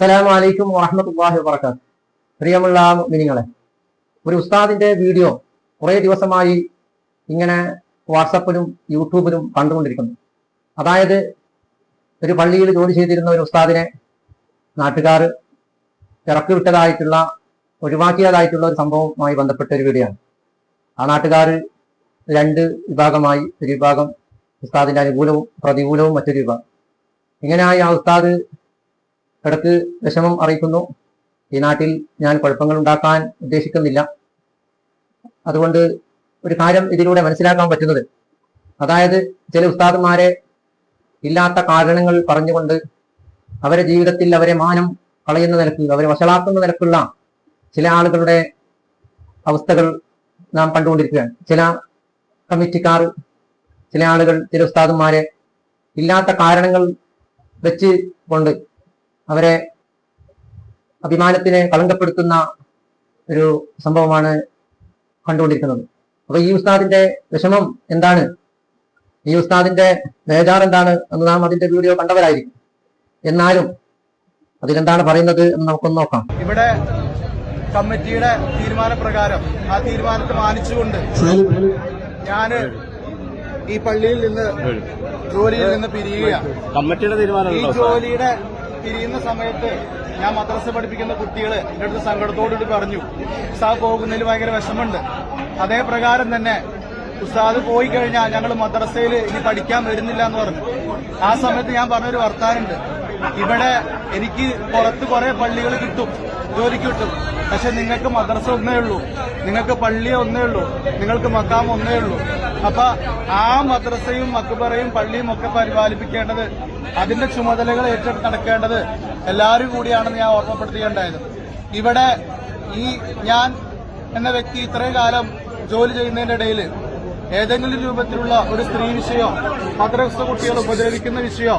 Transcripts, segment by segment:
അസ്സലാമു അലൈക്കും വറഹ്മത്തുള്ളാഹി വബറകാതുഹു. പ്രിയമുള്ള മുഅ്മിനീങ്ങളെ, ഒരു ഉസ്താദിന്റെ വീഡിയോ കുറേ ദിവസമായി ഇങ്ങനെ വാട്സപ്പിലും യൂട്യൂബിലും കണ്ടുകൊണ്ടിരിക്കുന്നു. അതായത് ഒരു പള്ളിയിൽ ജോലി ചെയ്തിരുന്ന ഒരു ഉസ്താദിനെ നാട്ടുകാർ ഇറക്കി വിട്ടതായിട്ടുള്ള ഒഴിവാക്കിയതായിട്ടുള്ള ഒരു സംഭവവുമായി ബന്ധപ്പെട്ട ഒരു വീഡിയോ ആണ്. ആ നാട്ടുകാർ രണ്ട് വിഭാഗമായി, ഒരു വിഭാഗം ഉസ്താദിന്റെ അനുകൂലവും പ്രതികൂലവും, മറ്റൊരു വിഭാഗം. ഇങ്ങനെയായി ആ ഉസ്താദ് ഇടക്ക് വിഷമം അറിയിക്കുന്നു. ഈ നാട്ടിൽ ഞാൻ കുഴപ്പങ്ങൾ ഉണ്ടാക്കാൻ ഉദ്ദേശിക്കുന്നില്ല. അതുകൊണ്ട് ഒരു കാര്യം ഇതിലൂടെ മനസ്സിലാക്കാൻ പറ്റുന്നത്, അതായത് ചില ഉസ്താദന്മാരെ ഇല്ലാത്ത കാരണങ്ങൾ പറഞ്ഞുകൊണ്ട് അവരെ ജീവിതത്തിൽ അവരെ മാനം കളയുന്ന നിലക്ക്, അവരെ വഷളാക്കുന്ന നിലക്കുള്ള ചില ആളുകളുടെ അവസ്ഥകൾ നാം കണ്ടുകൊണ്ടിരിക്കുകയാണ്. ചില കമ്മിറ്റിക്കാർ, ചില ആളുകൾ ചില ഉസ്താദന്മാരെ ഇല്ലാത്ത കാരണങ്ങൾ വെച്ച് കൊണ്ട് അവരെ അഭിമാനത്തിനെ കളങ്കപ്പെടുത്തുന്ന ഒരു സംഭവമാണ് കണ്ടുകൊണ്ടിരിക്കുന്നത്. അപ്പൊ ഈ ഉസ്താദിന്റെ വിഷമം എന്താണ്, ഈ ഉസ്താദിന്റെ ബേജാർ എന്താണ് എന്ന് നാം അതിന്റെ വീഡിയോ കണ്ടവരായിരിക്കും. എന്നാലും അതിലെന്താണ് പറയുന്നത് എന്ന് നമുക്കൊന്ന് നോക്കാം. ഇവിടെ കമ്മിറ്റിയുടെ തീരുമാനപ്രകാരം, ആ തീരുമാനത്തെ മാനിച്ചുകൊണ്ട് ഞാന് ഈ പള്ളിയിൽ നിന്ന് ജോലിയിൽ നിന്ന് പിരിയുകയാണ്. കമ്മിറ്റിയുടെ തീരുമാനം ഈ ജോലിയുടെ പിരിയുന്ന സമയത്ത് ഞാൻ മദ്രസ പഠിപ്പിക്കുന്ന കുട്ടികൾ എന്റെ അടുത്ത് സങ്കടത്തോടുകൂടി പറഞ്ഞു, ഉസ്താദ് പോകുന്നതിൽ ഭയങ്കര വിഷമമുണ്ട്. അതേ പ്രകാരം തന്നെ ഉസ്താദ് പോയി കഴിഞ്ഞാൽ ഞങ്ങൾ മദ്രസയിൽ ഇനി പഠിക്കാൻ വരുന്നില്ല എന്ന് പറഞ്ഞു. ആ സമയത്ത് ഞാൻ പറഞ്ഞൊരു വർത്താനുണ്ട്, ഇവിടെ എനിക്ക് പുറത്ത് കുറെ പള്ളികൾ കിട്ടും, ജോലിക്ക് കിട്ടും, പക്ഷെ നിങ്ങൾക്ക് മദ്രസ ഒന്നേ ഉള്ളൂ, നിങ്ങൾക്ക് പള്ളി ഒന്നേ ഉള്ളൂ, നിങ്ങൾക്ക് മക്കാം ഒന്നേ ഉള്ളൂ. അപ്പൊ ആ മദ്രസയും മക്ബറയും പള്ളിയും ഒക്കെ പരിപാലിപ്പിക്കേണ്ടത്, അതിന്റെ ചുമതലകൾ ഏറ്റെടുത്ത് നടക്കേണ്ടത് എല്ലാവരും കൂടിയാണെന്ന് ഞാൻ ഓർമ്മപ്പെടുത്തുകയുണ്ടായത്. ഇവിടെ ഈ ഞാൻ എന്ന വ്യക്തി ഇത്രയും കാലം ജോലി ചെയ്യുന്നതിന്റെ ഇടയിൽ ഏതെങ്കിലും രൂപത്തിലുള്ള ഒരു സ്ത്രീ വിഷയമോ മദ്രസ കുട്ടികൾ ഉപദ്രവിക്കുന്ന വിഷയമോ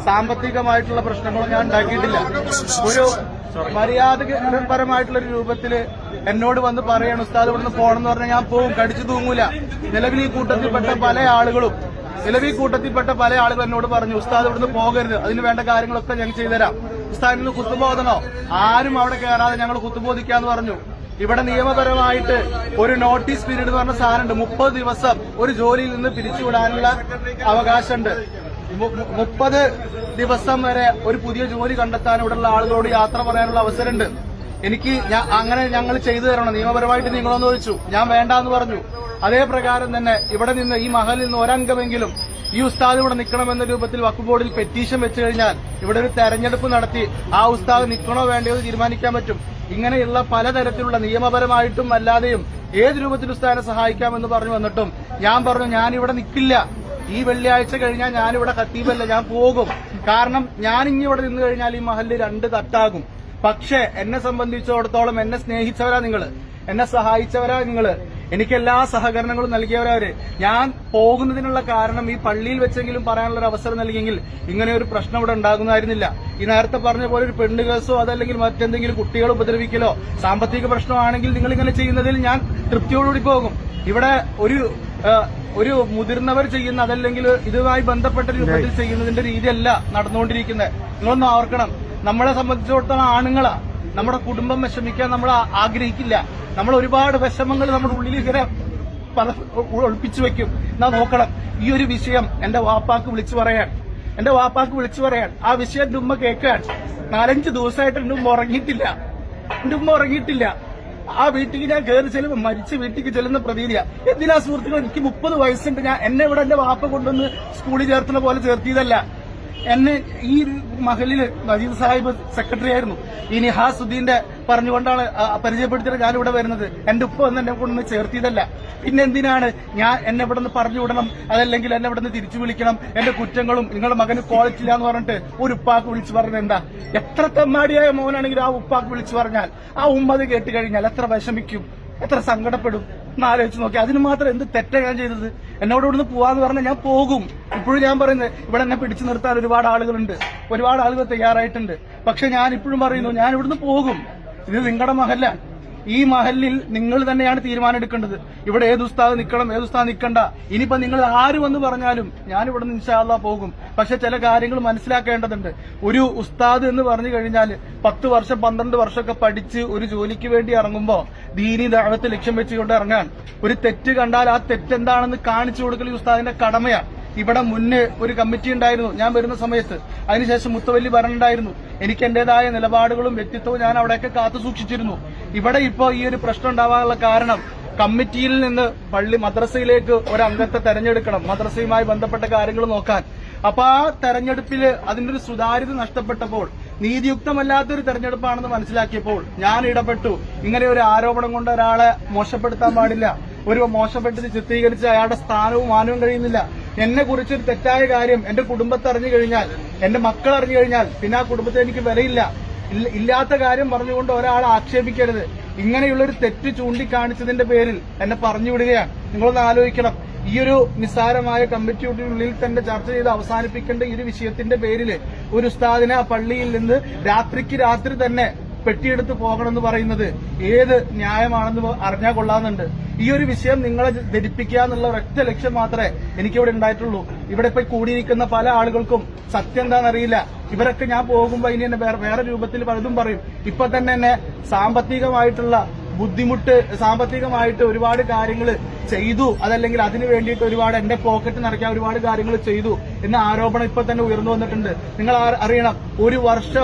സാമ്പത്തികമായിട്ടുള്ള പ്രശ്നങ്ങളോ ഞാൻ ഉണ്ടാക്കിയിട്ടില്ല. ഒരു മര്യാദപരമായിട്ടുള്ള ഒരു രൂപത്തില് എന്നോട് വന്ന് പറയാണ്, ഉസ്താദ് ഇവിടുന്ന് പോകണമെന്ന് പറഞ്ഞാൽ ഞാൻ പോവും, കടിച്ചു തൂങ്ങൂല. നിലവിൽ ഈ കൂട്ടത്തിൽപ്പെട്ട പല ആളുകളും എന്നോട് പറഞ്ഞു, ഉസ്താദ് ഇവിടുന്ന് പോകരുത്, അതിന് വേണ്ട കാര്യങ്ങളൊക്കെ ഞങ്ങൾ ചെയ്തുതരാം, ഉസ്താദിന് കുത്തുബോധനോ ആരും അവിടെ കയറാതെ ഞങ്ങൾ കുത്തുബോധിക്കാന്ന് പറഞ്ഞു. ഇവിടെ നിയമപരമായിട്ട് ഒരു നോട്ടീസ് പീരീഡ് എന്ന് പറഞ്ഞ സാധനമുണ്ട്. 30 ദിവസം ഒരു ജോലിയിൽ നിന്ന് പിരിച്ചുവിടാനുള്ള അവകാശമുണ്ട്. 30 ദിവസം വരെ ഒരു പുതിയ ജോലി കണ്ടെത്താൻ ഇവിടെയുള്ള ആളുകളോട് യാത്ര പറയാനുള്ള അവസരമുണ്ട്. എനിക്ക് അങ്ങനെ ഞങ്ങൾ ചെയ്തു തരണം, നിയമപരമായിട്ട് നിങ്ങളൊന്ന് ചോദിച്ചു, ഞാൻ വേണ്ടാന്ന് പറഞ്ഞു. അതേ പ്രകാരം തന്നെ ഇവിടെ നിന്ന് ഈ മഹലിൽ നിന്ന് ഒരംഗമെങ്കിലും ഈ ഉസ്താദ് ഇവിടെ നിൽക്കണമെന്ന രൂപത്തിൽ വഖഫ് ബോർഡിൽ പെറ്റീഷൻ വെച്ചു കഴിഞ്ഞാൽ ഇവിടെ ഒരു തെരഞ്ഞെടുപ്പ് നടത്തി ആ ഉസ്താദ് നിൽക്കണോ വേണ്ടയോ തീരുമാനിക്കാൻ പറ്റും. ഇങ്ങനെയുള്ള പലതരത്തിലുള്ള നിയമപരമായിട്ടും അല്ലാതെയും ഏത് രൂപത്തിൽ ഉസ്താദിനെ സഹായിക്കാമെന്ന് പറഞ്ഞു വന്നിട്ടും ഞാൻ പറഞ്ഞു, ഞാനിവിടെ നിൽക്കില്ല, ഈ വെള്ളിയാഴ്ച കഴിഞ്ഞാൽ ഞാനിവിടെ ഖത്തീബല്ല, ഞാൻ പോകും. കാരണം ഞാൻ ഇനി ഇവിടെ നിന്ന് കഴിഞ്ഞാൽ ഈ മഹലിൽ 2 തട്ടാകും. പക്ഷെ എന്നെ സംബന്ധിച്ചിടത്തോളം എന്നെ സ്നേഹിച്ചവരാ നിങ്ങള്, എന്നെ സഹായിച്ചവരാ നിങ്ങള്, എനിക്ക് എല്ലാ സഹകരണങ്ങളും നൽകിയവരവര്. ഞാൻ പോകുന്നതിനുള്ള കാരണം ഈ പള്ളിയിൽ വെച്ചെങ്കിലും പറയാനുള്ള ഒരു അവസരം നൽകിയെങ്കിൽ ഇങ്ങനെ ഒരു പ്രശ്നം ഇവിടെ ഉണ്ടാകുന്നതായിരുന്നില്ല. ഈ നേരത്തെ പറഞ്ഞ പോലെ ഒരു പെണ്ണ് കേസോ അതല്ലെങ്കിൽ മറ്റെന്തെങ്കിലും കുട്ടികളെ ഉപദ്രവിക്കലോ സാമ്പത്തിക പ്രശ്നമാണെങ്കിൽ നിങ്ങൾ ഇങ്ങനെ ചെയ്യുന്നതിൽ ഞാൻ തൃപ്തിയോടുകൂടി പോകും. ഇവിടെ ഒരു മുതിർന്നവർ ചെയ്യുന്ന, അതല്ലെങ്കിൽ ഇതുമായി ബന്ധപ്പെട്ട രൂപത്തിൽ ചെയ്യുന്നതിന്റെ രീതിയല്ല നടന്നുകൊണ്ടിരിക്കുന്നത്. നിങ്ങളൊന്ന് ഓർക്കണം, നമ്മളെ സംബന്ധിച്ചിടത്തോളം ആണുങ്ങളാ, നമ്മുടെ കുടുംബം വിഷമിക്കാൻ നമ്മൾ ആഗ്രഹിക്കില്ല. നമ്മൾ ഒരുപാട് വിഷമങ്ങൾ നമ്മുടെ ഉള്ളിൽ ഇങ്ങനെ ഒളിപ്പിച്ചു വെക്കും. എന്നാ നോക്കണം, ഈ ഒരു വിഷയം എന്റെ വാപ്പാക്ക് വിളിച്ചു പറയാൻ, ആ വിഷയം എന്റെ ഉമ്മ കേൾക്കാൻ 4-5 ദിവസമായിട്ട് എന്റെ ഉമ്മ ഉറങ്ങിയിട്ടില്ല. ആ വീട്ടിലേക്ക് ഞാൻ കയറി ചെല്ലുമ്പോൾ മരിച്ച വീട്ടിലേക്ക് ചെല്ലുന്ന പ്രതീതിയാ. എന്തിനാ സുഹൃത്തുക്കൾ, എനിക്ക് 30 വയസ്സുണ്ട്, എന്നെ ഇവിടെ എന്റെ വാപ്പ കൊണ്ടുവന്ന് സ്കൂളിൽ ചേർത്തുന്ന പോലെ ചേർത്തിയതല്ല. എന്നെ ഈ മഹലില് നജീദ് സാഹിബ് സെക്രട്ടറി ആയിരുന്നു, ഈ നിഹാസുദ്ദീന്റെ പറഞ്ഞുകൊണ്ടാണ് പരിചയപ്പെടുത്തിയത് ഞാനിവിടെ വരുന്നത്. എന്റെ ഉപ്പ വന്ന് എന്നെ കൊണ്ടൊന്ന് ചേർത്തിയതല്ല. പിന്നെ എന്തിനാണ് എന്നെ ഇവിടെ നിന്ന് പറഞ്ഞു വിടണം, അതല്ലെങ്കിൽ എന്നെ ഇവിടെ നിന്ന് തിരിച്ചു വിളിക്കണം, എന്റെ കുറ്റങ്ങളും നിങ്ങളുടെ മകന് ക്വാളിറ്റി ഇല്ല എന്ന് പറഞ്ഞിട്ട് ഒരു ഉപ്പാക്ക് വിളിച്ചു പറഞ്ഞത് എന്താ? എത്ര തെമ്മാടിയായ മോനാണെങ്കിൽ ആ ഉപ്പാക്ക് വിളിച്ചു പറഞ്ഞാൽ, ആ ഉമ്മത് കേട്ട് കഴിഞ്ഞാൽ എത്ര വിഷമിക്കും, എത്ര സങ്കടപ്പെടും എന്നാലോചിച്ച് നോക്കി. അതിന് മാത്രം എന്ത് തെറ്റാ ഞാൻ ചെയ്തത്? എന്നോട് ഇവിടുന്ന് പോവാന്ന് പറഞ്ഞാൽ ഞാൻ പോകും. ഇപ്പോഴും ഞാൻ പറയുന്നത്, ഇവിടെ എന്നെ പിടിച്ചു നിർത്താൻ ഒരുപാട് ആളുകളുണ്ട്, ഒരുപാട് ആളുകൾ തയ്യാറായിട്ടുണ്ട്. പക്ഷെ ഞാൻ ഇപ്പോഴും പറയുന്നു, ഞാൻ ഇവിടുന്ന് പോകും. ഇത് നിങ്ങളുടെ മഹല്ല, ഈ മഹലിൽ നിങ്ങൾ തന്നെയാണ് തീരുമാനം എടുക്കേണ്ടത്. ഇവിടെ ഏത് ഉസ്താദ് നിൽക്കണം, ഏത് ഉസ്താദ് നിൽക്കണ്ട. ഇനിയിപ്പോ നിങ്ങൾ ആര് വന്ന് പറഞ്ഞാലും ഞാൻ ഇവിടെ നിന്ന് ഇൻഷാ അല്ലാഹ് പോകും. പക്ഷെ ചില കാര്യങ്ങൾ മനസ്സിലാക്കേണ്ടതുണ്ട്. ഒരു ഉസ്താദ് എന്ന് പറഞ്ഞു കഴിഞ്ഞാൽ 10 വർഷം 12 വർഷമൊക്കെ പഠിച്ച് ഒരു ജോലിക്ക് വേണ്ടി ഇറങ്ങുമ്പോൾ ദീനി ദഅവത്ത് ലക്ഷ്യം വെച്ചുകൊണ്ട് ഇറങ്ങാൻ. ഒരു തെറ്റ് കണ്ടാൽ ആ തെറ്റെന്താണെന്ന് കാണിച്ചു കൊടുക്കൽ ഈ ഉസ്താദിന്റെ കടമയാണ്. ഇവിടെ മുന്നേ ഒരു കമ്മിറ്റി ഉണ്ടായിരുന്നു ഞാൻ വരുന്ന സമയത്ത്. അതിനുശേഷം മുത്തവല്ലി ഭരണമുണ്ടായിരുന്നു. എനിക്ക് എന്റേതായ നിലപാടുകളും വ്യക്തിത്വവും ഞാൻ അവിടെയൊക്കെ കാത്തു സൂക്ഷിച്ചിരുന്നു. ഇവിടെ ഇപ്പോ ഈ ഒരു പ്രശ്നം ഉണ്ടാവാനുള്ള കാരണം കമ്മിറ്റിയിൽ നിന്ന് മദ്രസയിലേക്ക് ഒരു അംഗത്തെ തെരഞ്ഞെടുക്കണം, മദ്രസയുമായി ബന്ധപ്പെട്ട കാര്യങ്ങൾ നോക്കാൻ. അപ്പൊ ആ തെരഞ്ഞെടുപ്പില് അതിന്റെ ഒരു സുതാര്യത നഷ്ടപ്പെട്ടപ്പോൾ, നീതിയുക്തമല്ലാത്തൊരു തെരഞ്ഞെടുപ്പാണെന്ന് മനസ്സിലാക്കിയപ്പോൾ ഞാൻ ഇടപെട്ടു. ഇങ്ങനെ ഒരു ആരോപണം കൊണ്ട് ഒരാളെ മോശപ്പെടുത്താൻ പാടില്ല. ഒരു മോശപ്പെട്ട് ചിത്രീകരിച്ച് അയാളുടെ സ്ഥാനവും മാനവും കഴിയുന്നില്ല. എന്നെ കുറിച്ചൊരു തെറ്റായ കാര്യം എന്റെ കുടുംബത്തെ അറിഞ്ഞു കഴിഞ്ഞാൽ, എന്റെ മക്കൾ അറിഞ്ഞു കഴിഞ്ഞാൽ പിന്നെ ആ കുടുംബത്തെ എനിക്ക് വിലയില്ല. ഇല്ലാത്ത കാര്യം പറഞ്ഞുകൊണ്ട് ഒരാളെ ആക്ഷേപിക്കരുത്. ഇങ്ങനെയുള്ളൊരു തെറ്റ് ചൂണ്ടിക്കാണിച്ചതിന്റെ പേരിൽ എന്നെ പറഞ്ഞു വിടുകയാണ്. നിങ്ങളൊന്ന് ആലോചിക്കണം. ഈ ഒരു നിസ്സാരമായ കമ്മിറ്റിയുള്ളിൽ തന്നെ ചർച്ച ചെയ്ത് അവസാനിപ്പിക്കേണ്ട ഈ ഒരു വിഷയത്തിന്റെ പേരിൽ ഒരു ഉസ്താദിനെ ആ പള്ളിയിൽ നിന്ന് രാത്രിക്ക് രാത്രി തന്നെ പെട്ടിയെടുത്ത് പോകണമെന്ന് പറയുന്നത് ഏത് ന്യായമാണെന്ന് അറിഞ്ഞാൽ കൊള്ളാവുന്നുണ്ട്. ഈ ഒരു വിഷയം നിങ്ങളെ ധരിപ്പിക്കുക എന്നുള്ള ഒരൊറ്റ ലക്ഷ്യം മാത്രമേ എനിക്കിവിടെ ഉണ്ടായിട്ടുള്ളൂ. ഇവിടെ ഇപ്പൊ കൂടിയിരിക്കുന്ന പല ആളുകൾക്കും സത്യം എന്താണെന്നറിയില്ല. ഇവരൊക്കെ ഞാൻ പോകുമ്പോ ഇനി എന്നെ വേറെ രൂപത്തിൽ പലതും പറയും. ഇപ്പൊ തന്നെ എന്നെ സാമ്പത്തികമായിട്ടുള്ള ബുദ്ധിമുട്ട്, സാമ്പത്തികമായിട്ട് ഒരുപാട് കാര്യങ്ങൾ ചെയ്തു, അതല്ലെങ്കിൽ അതിനു വേണ്ടിയിട്ട് ഒരുപാട് എന്റെ പോക്കറ്റ് നിറയ്ക്കാൻ ഒരുപാട് കാര്യങ്ങൾ ചെയ്തു എന്ന ആരോപണം ഇപ്പൊ തന്നെ ഉയർന്നു വന്നിട്ടുണ്ട്. നിങ്ങൾ അറിയണം,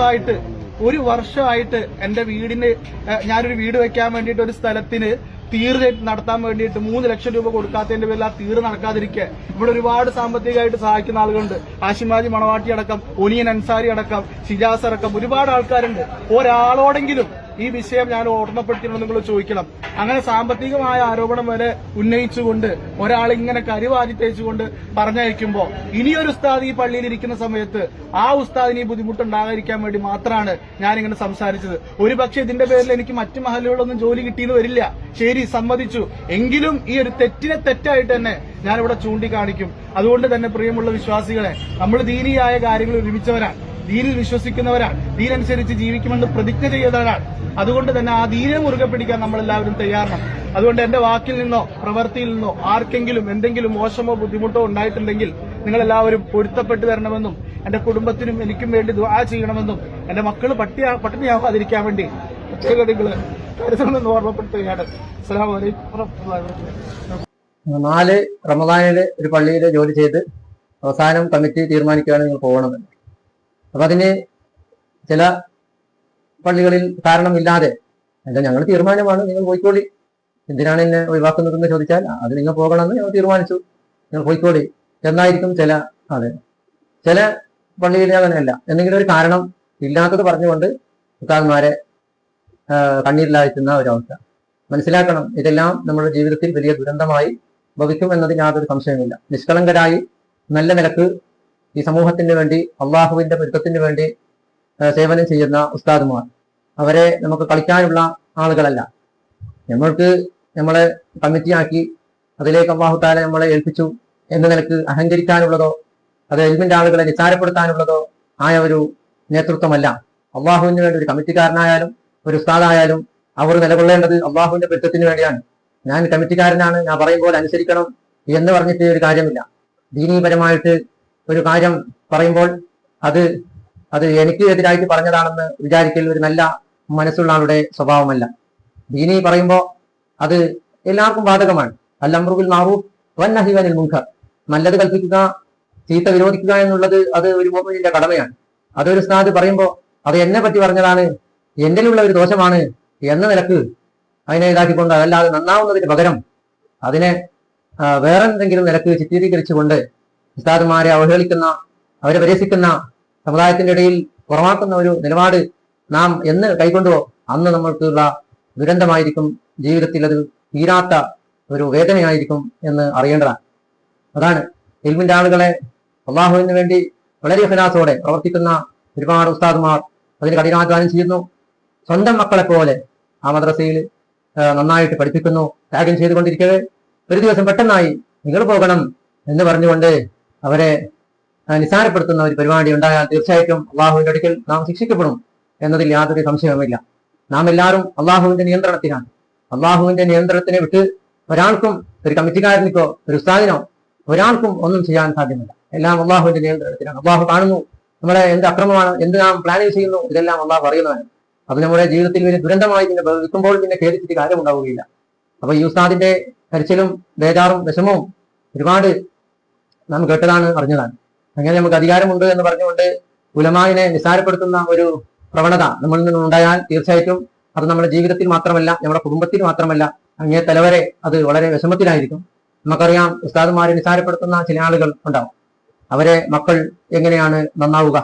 ഒരു വർഷമായിട്ട് എന്റെ വീടിന് ഞാനൊരു വീട് വെക്കാൻ വേണ്ടിയിട്ട് ഒരു സ്ഥലത്തിന് തീർ നടത്താൻ വേണ്ടിയിട്ട് 3 ലക്ഷം രൂപ കൊടുക്കാത്തതിന്റെ പേരിൽ ആ തീർ നടക്കാതിരിക്കുക. ഇവിടെ ഒരുപാട് സാമ്പത്തികമായിട്ട് സഹായിക്കുന്ന ആളുകളുണ്ട്. ആശിമാജി മണവാട്ടി അടക്കം, ഒനിയൻ അൻസാരി അടക്കം, ഷിജാസ് അടക്കം ഒരുപാട് ആൾക്കാരുണ്ട്. ഒരാളോടെങ്കിലും ഈ വിഷയം ഞാൻ ഓർമ്മപ്പെടുത്തിയിട്ടുണ്ടോ നിങ്ങൾ ചോദിക്കണം. അങ്ങനെ സാമ്പത്തികമായ ആരോപണം വരെ ഉന്നയിച്ചുകൊണ്ട് ഒരാൾ ഇങ്ങനെ കരിവാരി തേച്ചുകൊണ്ട് പറഞ്ഞയക്കുമ്പോൾ ഇനിയൊരു ഉസ്താദ് ഈ പള്ളിയിൽ ഇരിക്കുന്ന സമയത്ത് ആ ഉസ്താദിന് ഈ ബുദ്ധിമുട്ടുണ്ടാകാതിരിക്കാൻ വേണ്ടി മാത്രമാണ് ഞാനിങ്ങനെ സംസാരിച്ചത്. ഒരുപക്ഷെ ഇതിന്റെ പേരിൽ എനിക്ക് മറ്റു മഹലുകളിലൊന്നും ജോലി കിട്ടിയെന്ന് വരില്ല, ശരി, സമ്മതിച്ചു. എങ്കിലും ഈ ഒരു തെറ്റിനെ തെറ്റായിട്ട് തന്നെ ഞാനിവിടെ ചൂണ്ടിക്കാണിക്കും. അതുകൊണ്ട് തന്നെ പ്രിയമുള്ള വിശ്വാസികളെ, നമ്മൾ ദീനിയായ കാര്യങ്ങൾ ഒരുമിച്ചവരാണ്, ദീനിൽ വിശ്വസിക്കുന്നവരാണ്, ദീനനുസരിച്ച് ജീവിക്കുമെന്ന് പ്രതിജ്ഞ ചെയ്തവരാണ്. അതുകൊണ്ട് തന്നെ ആ ദീനെ മുറുകെ പിടിക്കാൻ നമ്മളെല്ലാവരും തയ്യാറാണ്. അതുകൊണ്ട് എന്റെ വാക്കിൽ നിന്നോ പ്രവൃത്തിയിൽ നിന്നോ ആർക്കെങ്കിലും എന്തെങ്കിലും മോശമോ ബുദ്ധിമുട്ടോ ഉണ്ടായിട്ടുണ്ടെങ്കിൽ നിങ്ങളെല്ലാവരും പൊരുത്തപ്പെട്ടു തരണമെന്നും എന്റെ കുടുംബത്തിനും എനിക്കും വേണ്ടി ദുആ ചെയ്യണമെന്നും എന്റെ മക്കൾ പട്ടിണിയാവാതിരിക്കാൻ വേണ്ടി നിങ്ങൾ കരുതണമെന്ന് ഓർമ്മപ്പെടുത്തുകയാണ്. അസ്സലാമു അലൈക്കും വറഹ്മത്തുള്ളാഹി വബറകാതുഹു. 4 റമദാനില് ഒരു പള്ളിയിൽ ജോലി ചെയ്ത് അവസാനം കമ്മിറ്റി തീരുമാനിക്കുകയാണ് നിങ്ങൾ പോകണമെന്ന്. അപ്പൊ അതിന് ചില പള്ളികളിൽ കാരണമില്ലാതെ എന്താ ഞങ്ങൾ തീരുമാനമാണ്, നിങ്ങൾ പോയിക്കോളി, എന്തിനാണ് എന്നെ ഒഴിവാക്കുന്നതെന്ന് ചോദിച്ചാൽ അത് നിങ്ങൾ പോകണമെന്ന് ഞങ്ങൾ തീരുമാനിച്ചു, നിങ്ങൾ പോയിക്കോളി എന്നായിരിക്കും ചില പള്ളിയിൽ അങ്ങനെയല്ല. എന്തെങ്കിലും ഒരു കാരണം ഇല്ലാത്തത് പറഞ്ഞുകൊണ്ട് ഉസ്താദ്മാരെ കണ്ണീരിലാഴ്ത്തുന്ന ഒരവസ്ഥ മനസ്സിലാക്കണം. ഇതെല്ലാം നമ്മുടെ ജീവിതത്തിൽ വലിയ ദുരന്തമായി ഭവിക്കും എന്നതിന് യാതൊരു സംശയമില്ല. നിഷ്കളങ്കരായി നല്ല നിലക്ക് ഈ സമൂഹത്തിന് വേണ്ടി, അള്ളാഹുവിന്റെ പൊരുത്തത്തിന് വേണ്ടി സേവനം ചെയ്യുന്ന ഉസ്താദുമാർ, അവരെ നമുക്ക് കളിക്കാനുള്ള ആളുകളല്ല. നമ്മളെ കമ്മിറ്റിയാക്കി അതിലേക്ക് അള്ളാഹു താല നമ്മളെ ഏൽപ്പിച്ചു എന്ന നിലക്ക് അഹങ്കരിക്കാനുള്ളതോ അത് എൽമിന്റെ ആളുകളെ നിസ്സാരപ്പെടുത്താനുള്ളതോ ആയ ഒരു നേതൃത്വമല്ല. അള്ളാഹുവിന് വേണ്ടി ഒരു കമ്മിറ്റിക്കാരനായാലും ഒരു ഉസ്താദായാലും അവർ നിലകൊള്ളേണ്ടത് അള്ളാഹുവിന്റെ പൊരുത്തത്തിന് വേണ്ടിയാണ്. ഞാൻ കമ്മിറ്റിക്കാരനാണ്, ഞാൻ പറയുമ്പോൾ അനുസരിക്കണം എന്ന് പറഞ്ഞിട്ട് ഒരു കാര്യമില്ല. ദീനീപരമായിട്ട് ഒരു കാര്യം പറയുമ്പോൾ അത് എനിക്ക് എതിരായിട്ട് പറഞ്ഞതാണെന്ന് വിചാരിക്കൽ ഒരു നല്ല മനസ്സുള്ള ആളുടെ സ്വഭാവമല്ല. ദീനി പറയുമ്പോൾ അത് എല്ലാവർക്കും ബാധകമാണ്. അൽ-അംറു ബിൽ മഅറൂഫ് വന്നഹ്യു അനിൽ മുൻകർ, നല്ലത് കൽപ്പിക്കുക, ചീത്ത വിരോധിക്കുക എന്നുള്ളത് അത് ഒരു മുഅ്മിനിന്റെ കടമയാണ്. അതൊരു ഉസ്താദ് പറയുമ്പോൾ അത് എന്നെ പറ്റി പറഞ്ഞതാണ്, എന്റെലുള്ള ഒരു ദോഷമാണ് എന്ന നിലക്ക് അതിനെ ഇതാക്കിക്കൊണ്ട്, അതല്ലാതെ നന്നാവുന്നതിന് പകരം അതിനെ വേറെ എന്തെങ്കിലും നിലക്ക് ചിത്രീകരിച്ചുകൊണ്ട് ഉസ്താദുമാരെ അവഹേളിക്കുന്ന, അവരെ പരിഹസിക്കുന്ന, സമുദായത്തിന്റെ ഇടയിൽ കുറവാക്കുന്ന ഒരു നിലപാട് നാം എന്ന് കൈക്കൊണ്ടുവോ അന്ന് നമ്മൾക്കുള്ള ദുരന്തമായിരിക്കും. ജീവിതത്തിൽ അത് തീരാത്ത ഒരു വേദനയായിരിക്കും എന്ന് അറിയേണ്ടതാണ്. അതാണ് ഇൽമിന്റെ ആളുകളെ അള്ളാഹുവിന് വേണ്ടി വളരെ ഇഖ്ലാസോടെ പ്രവർത്തിക്കുന്ന ഒരുപാട് ഉസ്താദുമാർ അതിന് കഠിനാധ്വാനം ചെയ്യുന്നു. സ്വന്തം മക്കളെ പോലെ ആ മദ്രസയിൽ നന്നായിട്ട് പഠിപ്പിക്കുന്നു. ത്യാഗം ചെയ്തുകൊണ്ടിരിക്കവേ ഒരു ദിവസം പെട്ടെന്നായി നിങ്ങൾ പോകണം എന്ന് പറഞ്ഞുകൊണ്ട് അവരെ നിസ്സാരപ്പെടുത്തുന്ന ഒരു പരിപാടി ഉണ്ടായാൽ തീർച്ചയായിട്ടും അള്ളാഹുവിന്റെ അടുക്കൽ നാം ശിക്ഷിക്കപ്പെടും എന്നതിൽ യാതൊരു സംശയവുമില്ല. നാം എല്ലാവരും അള്ളാഹുവിന്റെ നിയന്ത്രണത്തിലാണ്. അള്ളാഹുവിന്റെ നിയന്ത്രണത്തിനെ വിട്ട് ഒരാൾക്കും, ഒരു കമ്മിറ്റിക്കാരനിക്കോ ഒരു ഉസ്താദിനോ ഒരാൾക്കും ഒന്നും ചെയ്യാൻ സാധ്യമല്ല. എല്ലാം അള്ളാഹുവിന്റെ നിയന്ത്രണത്തിലാണ്. അള്ളാഹു കാണുന്നു നമ്മളെ എന്ത് അക്രമമാണ്, എന്ത് നാം പ്ലാനിങ് ചെയ്യുന്നു, ഇതെല്ലാം അള്ളാഹു അറിയുന്നതാണ്. അത് നമ്മുടെ ജീവിതത്തിൽ വലിയ ദുരന്തമായി പിന്നെ ഭവിക്കുമ്പോൾ പിന്നെ ഖേദിച്ചിട്ട് കാര്യമുണ്ടാവുകയില്ല. അപ്പൊ ഈ ഉസ്താദിന്റെ കരച്ചിലും ബേജാറും വിഷമവും ഒരുപാട് നാം കേട്ടതാണ്, അറിഞ്ഞതാണ്. അങ്ങനെ നമുക്ക് അധികാരമുണ്ട് എന്ന് പറഞ്ഞുകൊണ്ട് ഉലമാവിനെ നിസ്സാരപ്പെടുത്തുന്ന ഒരു പ്രവണത നമ്മളിൽ നിന്നുണ്ടായാൽ തീർച്ചയായിട്ടും അത് നമ്മുടെ ജീവിതത്തിൽ മാത്രമല്ല, നമ്മുടെ കുടുംബത്തിൽ മാത്രമല്ല, അങ്ങേ തലവരെ അത് വളരെ വിഷമത്തിലായിരിക്കും. നമുക്കറിയാം, ഉസ്താദുമാരെ നിസ്സാരപ്പെടുത്തുന്ന ചില ആളുകൾ ഉണ്ടാവും. അവരെ മക്കൾ എങ്ങനെയാണ് നന്നാവുക,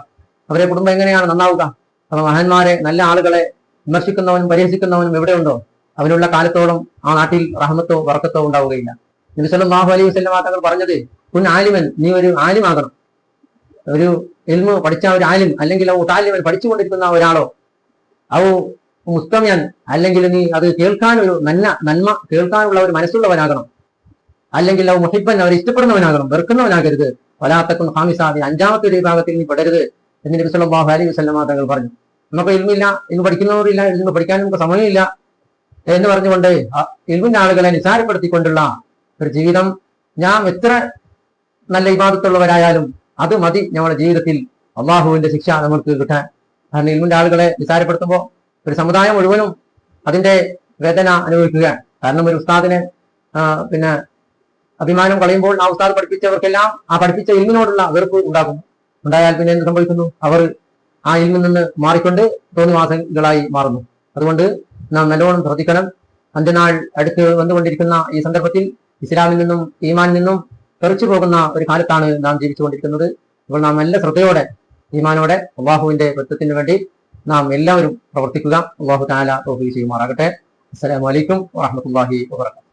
അവരെ കുടുംബം എങ്ങനെയാണ് നന്നാവുക? അപ്പൊ മഹാന്മാരെ, നല്ല ആളുകളെ വിമർശിക്കുന്നവനും പരിഹസിക്കുന്നവനും എവിടെയുണ്ടോ അവനുള്ള കാലത്തോളം ആ നാട്ടിൽ റഹ്മത്തോ ബർക്കത്തോ ഉണ്ടാവുകയില്ല. നബി സല്ലല്ലാഹു അലൈഹി വസല്ലം തങ്ങൾ പറഞ്ഞത്, കുൻ ആലിമൻ, നീ ഒരു ആലിമാകണം. ഒരു ഇൽമു പഠിച്ച ഒരു ആലിം, അല്ലെങ്കിൽ മുതഅല്ലിമൻ പഠിച്ചുകൊണ്ടിരിക്കുന്ന ഒരാളോ, മുസ്തമിയൻ, അല്ലെങ്കിൽ നീ അത് കേൾക്കാൻ ഒരു നന്മ കേൾക്കാനുള്ള ഒരു മനസ്സുള്ളവനാകണം. അല്ലെങ്കിൽ മുഹിബ്ബൻ, അവർ ഇഷ്ടപ്പെടുന്നവനാകണം, വെറുക്കുന്നവനാകരുത്. വലാത്തക്കും ഹാമിസാദി, അഞ്ചാമത്തെ ഒരു വിഭാഗത്തിൽ നീ പെടരുത് എന്ന് നബി സല്ലല്ലാഹു അലൈഹി വസല്ലം തങ്ങൾ പറഞ്ഞു. നമുക്ക് ഇൽമില്ല, ഇന്ന് പഠിക്കുന്നവരില്ല, ഇൽമു പഠിക്കാൻ നമുക്ക് സമയമില്ല എന്ന് പറഞ്ഞുകൊണ്ട് ഇൽമിന്റെ ആളുകളെ നിസാരപ്പെടുത്തിക്കൊണ്ടുള്ള ഒരു ജീവിതം, ഞാൻ എത്ര നല്ല ഇബാദത്തുള്ളവരായാലും അത് മതി നമ്മുടെ ജീവിതത്തിൽ അള്ളാഹുവിന്റെ ശിക്ഷ നമുക്ക് കിട്ടാൻ. കാരണം ഇൽമിന്റെ ആളുകളെ നിസാരപ്പെടുത്തുമ്പോൾ ഒരു സമുദായം മുഴുവനും അതിന്റെ വേദന അനുഭവിക്കുകയാണ്. കാരണം ഒരു ഉസ്താദിനെ പിന്നെ അഭിമാനം കളയുമ്പോൾ ആ ഉസ്താദ് പഠിപ്പിച്ചവർക്കെല്ലാം ആ പഠിപ്പിച്ച ഇൽമിനോടുള്ള വെറുപ്പ് ഉണ്ടായാൽ പിന്നെ എന്ത് സംഭവിക്കുന്നു? അവർ ആ ഇൽമിൽ നിന്ന് മാറിക്കൊണ്ട് തോന്നിവാസങ്ങളായി മാറുന്നു. അതുകൊണ്ട് നാം നല്ലോണം ശ്രദ്ധിക്കണം. അന്ത്യനാൾ അടുത്ത് വന്നുകൊണ്ടിരിക്കുന്ന ഈ സന്ദർഭത്തിൽ ഇസ്ലാമിൽ നിന്നും ഈമാനിൽ നിന്നും തെറിച്ചു പോകുന്ന ഒരു കാലത്താണ് നാം ജീവിച്ചുകൊണ്ടിരിക്കുന്നത്. അപ്പോൾ നാം നല്ല ശ്രദ്ധയോടെ ഈമാനോടെ അള്ളാഹുവിന്റെ പൊരുത്തത്തിന് വേണ്ടി നാം എല്ലാവരും പ്രവർത്തിക്കുക. അള്ളാഹു തആല തൗഫീഖ് ചെയ്യുമാറാകട്ടെ. അസ്സലാമു അലൈക്കും വറഹ്മത്തുള്ളാഹി വബറകാതുഹു.